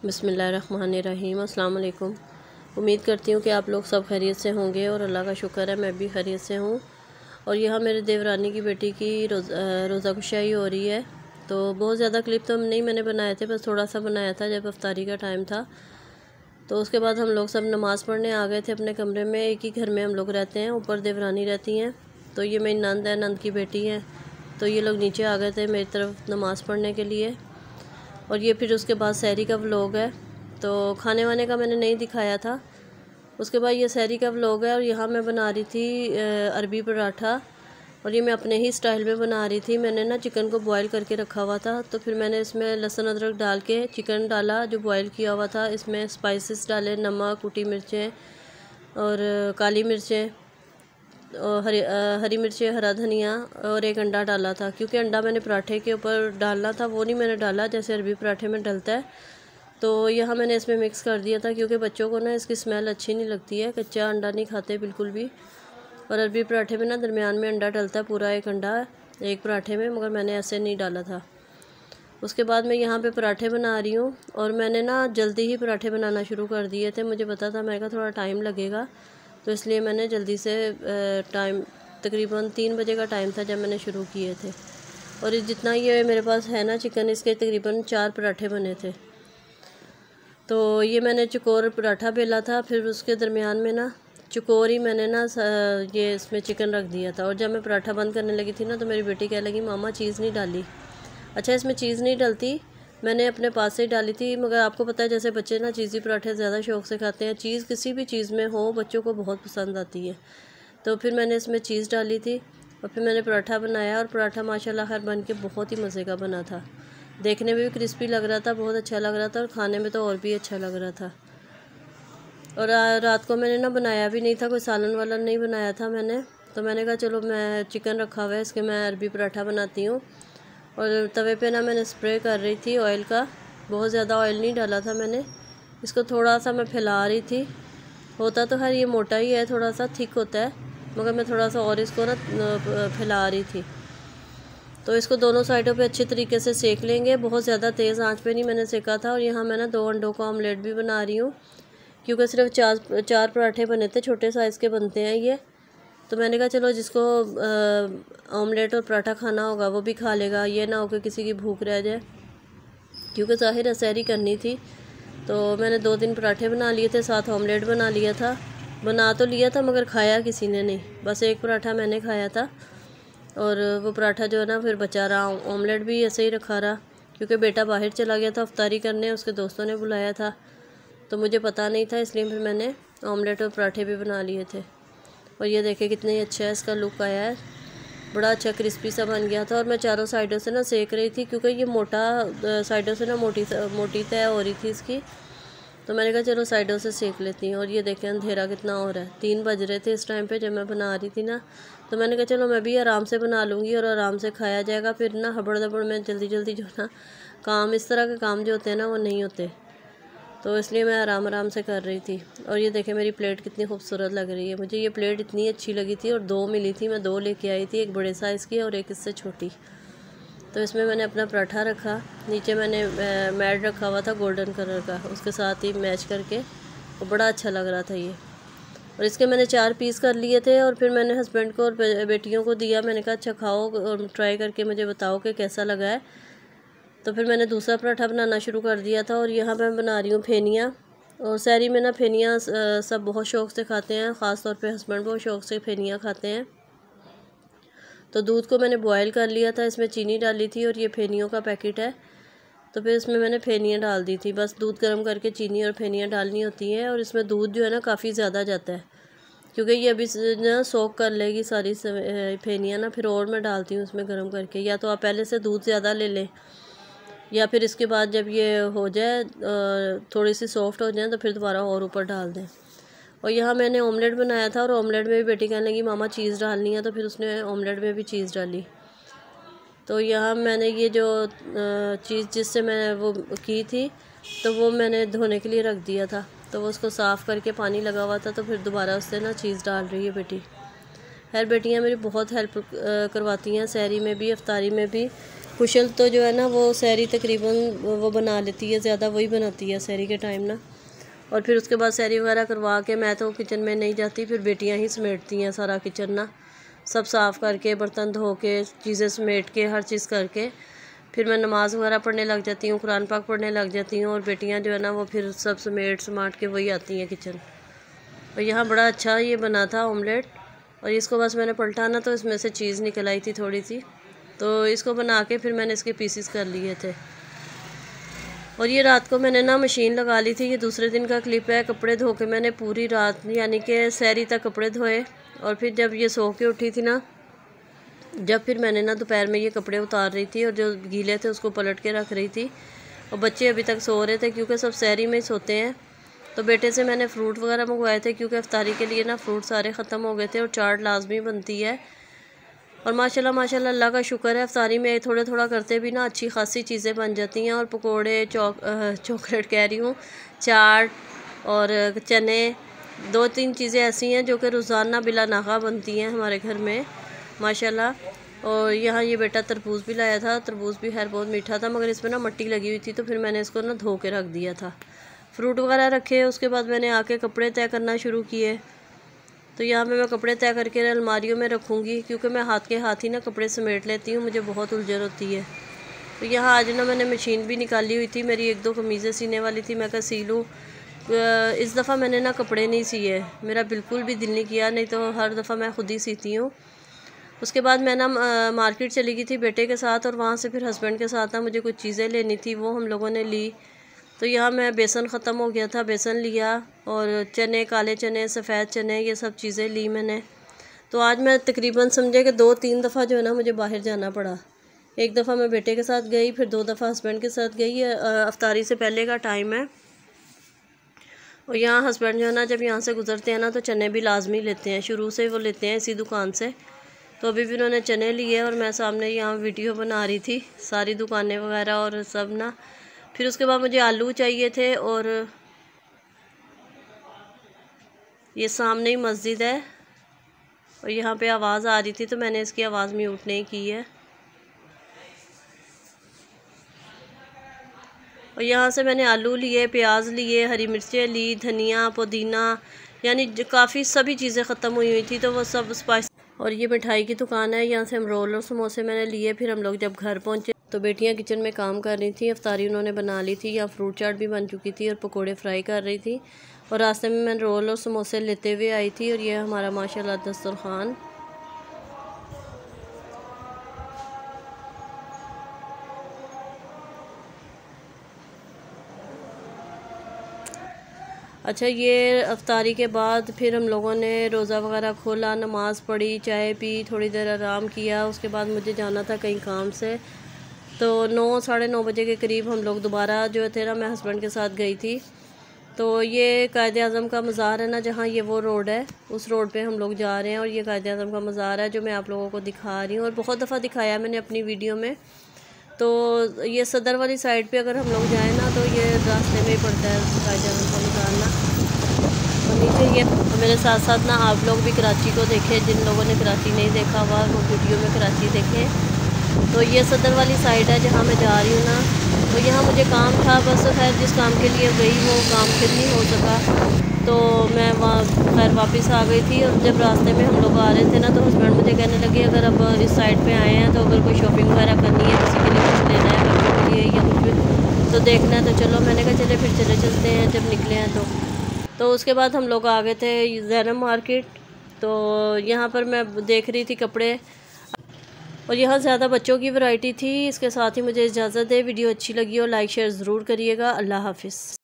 बिस्मिल्लाहिर्रहमानिर्रहीम। अस्सलाम वालेकुम। उम्मीद करती हूँ कि आप लोग सब खैरियत से होंगे और अल्लाह का शुक्र है मैं भी खैरियत से हूँ। और यहाँ मेरे देवरानी की बेटी की रोज़ा कुशाई हो रही है। तो बहुत ज़्यादा क्लिप तो नहीं मैंने बनाए थे, बस थोड़ा सा बनाया था जब अफ्तारी का टाइम था। तो उसके बाद हम लोग सब नमाज़ पढ़ने आ गए थे अपने कमरे में। एक ही घर में हम लोग रहते हैं, ऊपर देवरानी रहती हैं। तो ये मेरी नंद है, नंद की बेटी है। तो ये लोग नीचे आ गए थे मेरी तरफ नमाज़ पढ़ने के लिए। और ये फिर उसके बाद सहरी का व्लॉग है। तो खाने वाने का मैंने नहीं दिखाया था। उसके बाद ये सहरी का व्लॉग है। और यहाँ मैं बना रही थी अरबी पराठा, और ये मैं अपने ही स्टाइल में बना रही थी। मैंने ना चिकन को बॉईल करके रखा हुआ था, तो फिर मैंने इसमें लहसुन अदरक डाल के चिकन डाला जो बॉईल किया हुआ था। इसमें स्पाइसेस डाले, नमक, कुटी मिर्चें और काली मिर्चें और हरी मिर्चें, हरा धनिया और एक अंडा डाला था। क्योंकि अंडा मैंने पराठे के ऊपर डालना था, वो नहीं मैंने डाला जैसे अरबी पराठे में डलता है। तो यहाँ मैंने इसमें मिक्स कर दिया था, क्योंकि बच्चों को ना इसकी स्मेल अच्छी नहीं लगती है, कच्चा अंडा नहीं खाते बिल्कुल भी। और अरबी पराठे में ना दरमियान में अंडा डलता है, पूरा एक अंडा एक पराठे में, मगर मैंने ऐसे नहीं डाला था। उसके बाद मैं यहाँ पे पराठे बना रही हूँ। और मैंने ना जल्दी ही पराठे बनाना शुरू कर दिए थे, मुझे पता था मैं थोड़ा टाइम लगेगा, तो इसलिए मैंने जल्दी से टाइम तकरीबन 3 बजे का टाइम था जब मैंने शुरू किए थे। और जितना ये मेरे पास है ना चिकन, इसके तकरीबन 4 पराठे बने थे। तो ये मैंने चकोर पराठा बेला था, फिर उसके दरमियान में ना चकोर ही मैंने ना ये इसमें चिकन रख दिया था। और जब मैं पराठा बंद करने लगी थी ना, तो मेरी बेटी कहने लगी मामा चीज़ नहीं डाली। अच्छा, इसमें चीज़ नहीं डलती, मैंने अपने पास से ही डाली थी। मगर आपको पता है जैसे बच्चे ना चीज़ी पराठे ज़्यादा शौक़ से खाते हैं, चीज़ किसी भी चीज़ में हो बच्चों को बहुत पसंद आती है। तो फिर मैंने इसमें चीज़ डाली थी और फिर मैंने पराठा बनाया। और पराठा माशाल्लाह खैर बन के बहुत ही मज़े का बना था, देखने में भी क्रिस्पी लग रहा था, बहुत अच्छा लग रहा था, और खाने में तो और भी अच्छा लग रहा था। और रात को मैंने ना बनाया भी नहीं था, कोई सालन वालन नहीं बनाया था मैंने। तो मैंने कहा चलो मैं चिकन रखा हुआ है, इसके मैं अरबी पराठा बनाती हूँ। और तवे पे ना मैंने स्प्रे कर रही थी ऑयल का, बहुत ज़्यादा ऑयल नहीं डाला था मैंने। इसको थोड़ा सा मैं फैला रही थी। होता तो खैर ये मोटा ही है, थोड़ा सा थिक होता है, मगर मैं थोड़ा सा और इसको ना फैला रही थी। तो इसको दोनों साइडों पे अच्छे तरीके से सेक लेंगे, बहुत ज़्यादा तेज़ आंच पे नहीं मैंने सेका था। और यहाँ मैं ना 2 अंडों का ऑमलेट भी बना रही हूँ, क्योंकि सिर्फ 4 पराठे बने थे, छोटे साइज़ के बनते हैं ये। तो मैंने कहा चलो जिसको ऑमलेट और पराठा खाना होगा वो भी खा लेगा, ये ना हो कि किसी की भूख रह जाए, क्योंकि ज़ाहिर है सहरी करनी थी। तो मैंने 2-3 पराठे बना लिए थे, साथ ऑमलेट बना लिया था। बना तो लिया था मगर खाया किसी ने नहीं, बस एक पराठा मैंने खाया था। और वो पराठा जो है ना फिर बचा रहा, ऑमलेट भी ऐसे ही रखा रहा, क्योंकि बेटा बाहर चला गया था अफ्तारी करने, उसके दोस्तों ने बुलाया था, तो मुझे पता नहीं था, इसलिए फिर मैंने ऑमलेट और पराठे भी बना लिए थे। और ये देखे कितने अच्छा है इसका लुक आया है, बड़ा अच्छा क्रिस्पी सा बन गया था। और मैं चारों साइडों से ना सेक रही थी, क्योंकि ये मोटा साइडों से ना मोटी तय हो रही थी इसकी। तो मैंने कहा चलो साइडों से सेक लेती हूँ। और ये देखें अंधेरा कितना हो रहा है, 3 बज रहे थे इस टाइम पे जब मैं बना रही थी ना। तो मैंने कहा चलो मैं भी आराम से बना लूँगी और आराम से खाया जाएगा। फिर ना हबड़ दबड़ में जल्दी जल्दी जो ना काम, इस तरह के काम जो होते हैं ना वो नहीं होते, तो इसलिए मैं आराम आराम से कर रही थी। और ये देखें मेरी प्लेट कितनी खूबसूरत लग रही है, मुझे ये प्लेट इतनी अच्छी लगी थी। और 2 मिली थी, मैं 2 लेके आई थी, एक बड़े साइज़ की और एक इससे छोटी। तो इसमें मैंने अपना पराठा रखा, नीचे मैंने मैड रखा हुआ था गोल्डन कलर का, उसके साथ ही मैच करके, और बड़ा अच्छा लग रहा था ये। और इसके मैंने 4 पीस कर लिए थे। और फिर मैंने हस्बैंड को और बेटियों को दिया, मैंने कहा अच्छा खाओ और ट्राई करके मुझे बताओ कि कैसा लगा है। तो फिर मैंने दूसरा पराठा बनाना शुरू कर दिया था। और यहाँ मैं बना रही हूँ फेनियाँ। और सहरी में ना फेनियाँ सब बहुत शौक़ से खाते हैं, ख़ास तौर पे हस्बैंड बहुत शौक़ से फेनियाँ खाते हैं। तो दूध को मैंने बॉयल कर लिया था, इसमें चीनी डाली थी, और ये फेनियों का पैकेट है। तो फिर इसमें मैंने फेनियाँ डाल दी थी, बस दूध गर्म करके चीनी और फेनियाँ डालनी होती हैं। और इसमें दूध जो है ना काफ़ी ज़्यादा जाता है, क्योंकि ये अभी ना सोक कर लेगी सारी फेनियाँ ना, फिर और मैं डालती हूँ उसमें गर्म करके। या तो आप पहले से दूध ज़्यादा ले लें, या फिर इसके बाद जब ये हो जाए थोड़ी सी सॉफ्ट हो जाए तो फिर दोबारा और ऊपर डाल दें। और यहाँ मैंने ऑमलेट बनाया था, और ऑमलेट में भी बेटी कहने लगी मामा चीज़ डालनी है, तो फिर उसने ऑमलेट में भी चीज़ डाली। तो यहाँ मैंने ये जो चीज़ जिससे मैं वो की थी, तो वो मैंने धोने के लिए रख दिया था, तो वो उसको साफ़ करके पानी लगा हुआ था, तो फिर दोबारा उससे ना चीज़ डाल रही है बेटी। खैर बेटियाँ मेरी बहुत हेल्प करवाती हैं सहरी में भी, अफ्तारी में भी। कुशल तो जो है ना वो सहरी तकरीबन वो बना लेती है, ज़्यादा वही बनाती है सहरी के टाइम ना। और फिर उसके बाद सहरी वगैरह करवा के मैं तो किचन में नहीं जाती, फिर बेटियां ही समेटती हैं सारा किचन ना, सब साफ़ करके बर्तन धो के चीज़ें समेट के हर चीज़ करके फिर मैं नमाज़ वगैरह पढ़ने लग जाती हूँ, कुरान पाक पढ़ने लग जाती हूँ। और बेटियाँ जो है ना वो फिर सब समेट समाट के वही आती हैं किचन। और यहाँ बड़ा अच्छा ये बना था ऑमलेट, और इसको बस मैंने पलटा ना तो इसमें से चीज़ निकल आई थी थोड़ी सी, तो इसको बना के फिर मैंने इसके पीसीस कर लिए थे। और ये रात को मैंने ना मशीन लगा ली थी, ये दूसरे दिन का क्लिप है। कपड़े धो के मैंने पूरी रात यानी कि सहरी तक कपड़े धोए, और फिर जब ये सो के उठी थी ना, जब फिर मैंने ना दोपहर में ये कपड़े उतार रही थी और जो गीले थे उसको पलट के रख रही थी। और बच्चे अभी तक सो रहे थे क्योंकि सब सहरी में ही सोते हैं। तो बेटे से मैंने फ़्रूट वगैरह मंगवाए थे क्योंकि इफ्तारी के लिए ना फ़्रूट सारे ख़त्म हो गए थे और चाट लाजमी बनती है। और माशाल्लाह माशाल्लाह अल्लाह का शुक्र है, इफ्तारी में थोड़ा थोड़ा करते भी ना अच्छी खासी चीज़ें बन जाती हैं। और पकोड़े, चॉकलेट कह रही हूँ, चाट और चने, 2-3 चीज़ें ऐसी हैं जो कि रोज़ाना बिला नागा बनती हैं हमारे घर में माशाल्लाह। और यहाँ ये बेटा तरबूज भी लाया था, तरबूज भी खैर बहुत मीठा था, मगर इसमें ना मिट्टी लगी हुई थी, तो फिर मैंने इसको ना धो के रख दिया था। फ्रूट वगैरह रखे, उसके बाद मैंने आके कपड़े तय करना शुरू किए। तो यहाँ पे मैं कपड़े तय करके अलमारियों में रखूँगी क्योंकि मैं हाथ के हाथ ही ना कपड़े समेट लेती हूँ, मुझे बहुत उलझन होती है। तो यहाँ आज ना मैंने मशीन भी निकाली हुई थी, मेरी 1-2 कमीज़ें सीने वाली थी, मैं कहा सी लूँ। इस दफ़ा मैंने ना कपड़े नहीं सिए, मेरा बिल्कुल भी दिल नहीं किया, नहीं तो हर दफ़ा मैं ख़ुद ही सीती हूँ। उसके बाद मैं ना मार्केट चली गई थी बेटे के साथ, और वहाँ से फिर हस्बैंड के साथ ना मुझे कुछ चीज़ें लेनी थी, वो हम लोगों ने ली। तो यहाँ मैं बेसन ख़त्म हो गया था, बेसन लिया, और चने, काले चने, सफ़ेद चने, ये सब चीज़ें ली मैंने। तो आज मैं तकरीबन समझे कि 2-3 दफ़ा जो है ना मुझे बाहर जाना पड़ा। एक दफ़ा मैं बेटे के साथ गई, फिर 2 दफ़ा हस्बैंड के साथ गई। इफ्तारी से पहले का टाइम है, और यहाँ हस्बैंड जो है ना जब यहाँ से गुज़रते हैं ना तो चने भी लाजमी लेते हैं, शुरू से वो लेते हैं इसी दुकान से। तो अभी भी उन्होंने चने लिए, और मैं सामने यहाँ वीडियो बना रही थी सारी दुकानें वगैरह और सब ना। फिर उसके बाद मुझे आलू चाहिए थे, और ये सामने ही मस्जिद है, और यहाँ पे आवाज़ आ रही थी तो मैंने इसकी आवाज़ म्यूट नहीं की है। और यहाँ से मैंने आलू लिए, प्याज लिए, हरी मिर्चें ली, धनिया, पुदीना, यानी काफ़ी सभी चीज़ें ख़त्म हुई हुई थी, तो वो सब स्पाइस। और ये मिठाई की दुकान है, यहाँ से हम रोल और समोसे मैंने लिए। फिर हम लोग जब घर पहुँचे तो बेटियाँ किचन में काम कर रही थी, इफ्तारी उन्होंने बना ली थी, या फ्रूट चाट भी बन चुकी थी और पकोड़े फ्राई कर रही थी। और रास्ते में मैं रोल और समोसे लेते हुए आई थी। और ये हमारा माशाल्लाह दस्तरखान। अच्छा, ये इफ्तारी के बाद फिर हम लोगों ने रोज़ा वगैरह खोला, नमाज़ पढ़ी, चाय पी, थोड़ी देर आराम किया। उसके बाद मुझे जाना था कहीं काम से, तो 9 साढ़े 9 बजे के करीब हम लोग दोबारा जो थे ना, मैं हस्बैंड के साथ गई थी। तो ये कायद-ए-आज़म का मज़ार है ना, जहाँ ये वो रोड है, उस रोड पे हम लोग जा रहे हैं। और ये कायद-ए-आज़म का मज़ार है जो मैं आप लोगों को दिखा रही हूँ, और बहुत दफ़ा दिखाया मैंने अपनी वीडियो में। तो ये सदर वाली साइड पे अगर हम लोग जाएँ ना तो ये रास्ते में ही पड़ता है कायद-ए-आज़म का मज़ार ना। और नीचे ये मेरे साथ साथ ना आप लोग भी कराची को देखें, जिन लोगों ने कराची नहीं देखा हुआ वो वीडियो में कराची देखें। तो ये सदर वाली साइड है जहाँ मैं जा रही हूँ ना। तो यहाँ मुझे काम था, बस खैर जिस काम के लिए गई वो काम फिर नहीं हो सका, तो मैं वहाँ खैर वापस आ गई थी। और जब रास्ते में हम लोग आ रहे थे ना तो हस्बैंड मुझे कहने लगे अगर अब इस साइड पे आए हैं तो अगर कोई शॉपिंग वगैरह करनी है, किसी के लिए कुछ लेना है, बच्चों के लिए या कुछ भी तो देखना है तो चलो। मैंने कहा चले फिर चले चलते हैं जब निकले हैं तो उसके बाद हम लोग आ गए थे ज़ैनब मार्केट। तो यहाँ पर मैं देख रही थी कपड़े, और यहाँ ज़्यादा बच्चों की वैरायटी थी। इसके साथ ही मुझे इजाज़त है, वीडियो अच्छी लगी हो लाइक शेयर ज़रूर करिएगा। अल्लाह हाफ़िज़।